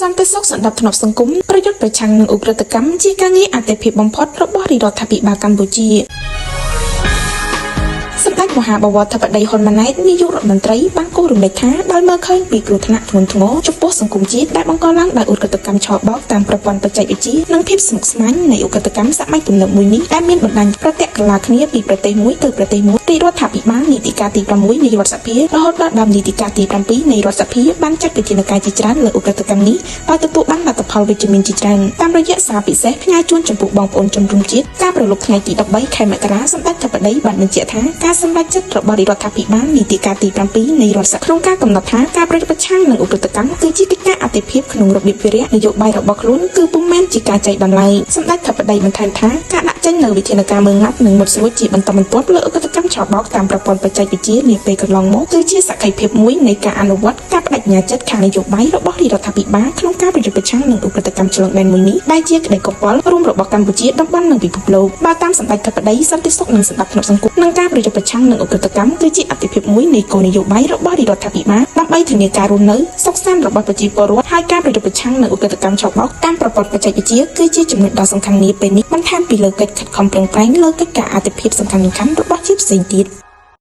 សន្តិសុខសណ្ដាប់ធ្នាប់សង្គមប្រយុទ្ធប្រឆាំងនឹងឧក្រិដ្ឋកម្មជាការងារអាទិភាពបំផុតរបស់រាជរដ្ឋាភិបាលកម្ពុជាសម្ដេចមហាបវរធិបតីហ៊ុនម៉ាណែតនាយករដ្ឋមន្ត្រីបានគូរំលែកថាដោយមើលឃើញពីគ្រោះថ្នាក់ធ្ងន់ធ្ងរចំពោះសង្គមជាតិដែលបង្កឡើងដោយឧក្រិដ្ឋកម្មឆបោកតាមប្រព័ន្ធបច្ចេកវិទ្យានិងភាពស្មុគស្មាញនៃឧក្រិដ្ឋកម្មសម័យទំនើបមួយនេះដែលមានបណ្ដាញប្រតិកលាគ្នាពីប្រទេសមួយទៅប្រទេសមួយរាជរដ្ឋាភិបាលនីតិកាលទី6នៃរដ្ឋសភារហូតដល់ដើមនីតិកាលទី7នៃរដ្ឋសភាបានចាត់វិធានការជាច្រើនលើឧក្រិដ្ឋកម្មនេះដោយទទួលបានលទ្ធផលវិជ្ជមានជាច្រើនតាមរយៈសារពិសេសផ្ញើជូនចំពោះបងប្អូនជនរួមជាតិការប្រឡូកថ្ងៃទី13ខែមករាសម្ដេចធិបតីបានបញ្ជាក់ថាការសម្រេចចិត្តរបស់រាជរដ្ឋាភិបាលនីតិកាលទី7នៃរដ្ឋសភាក្នុងការកំណត់ថាការប្រយុទ្ធប្រឆាំងនឹងឧក្រិដ្ឋកម្មគឺជាកិច្ចការអាទិភាពក្នុងរបៀបវិរៈនយោបាយរបស់ខ្លួនគឺពុំមែនជាការចៃដន្យឡើយសម្ដេចធិបតីបន្ថែមថាការដាក់ចេញនូវវិធានការមើងងាត់និងមុតស្រួចជាបន្តបន្ទាប់លើឧក្រិដ្ឋកម្មឆបោកតាមប្រព័ន្ធបច្ចេកវិទ្យានាពេលកន្លងមកគឺជាសក្ខីភាពមួយនៃការអនុវត្តការបដិញ្ញាចិត្តខាងនយោបាយរបស់រាជរដ្ឋាភិបាលក្នុងការប្រយុទ្ធប្រឆាំងនឹងឧក្រិដ្ឋកម្មឆ្លងដែនមួយនេះដែលជាក្តីកង្វល់រួមរបស់កម្ពុជាតំបន់និងពិភពលោកបើតាមសម្ដេចធិបតីសន្តិសុខនិងសណ្ដាប់ធ្នាប់សង្គមនិងការប្រយុទ្ធប្រឆាំងនឹងឧក្រិដ្ឋកម្មគឺជាអាទិភាពមួយនៃគោលនយោបាយរបស់រាជរដ្ឋាភិបាលដើម្បីធានាការរស់នៅសុខសាន្តរបស់ប្រជាពលរដ្ឋហើយការប្រយុទ្ធប្រឆាំងនឹងឧក្រិដ្ឋកម្មឆបោកតាមប្រព័ន្ធបច្ចេកវិទ្យាគឺជាចំណុចដ៏សំខាន់នាពេលនេះបន្ថែមពីលើកិច្ចខិតខំប្រឹងប្រែងលើកិច្ចការអាទិភាពសំខាន់ៗរបស់ជាតិផ្សេងទៀត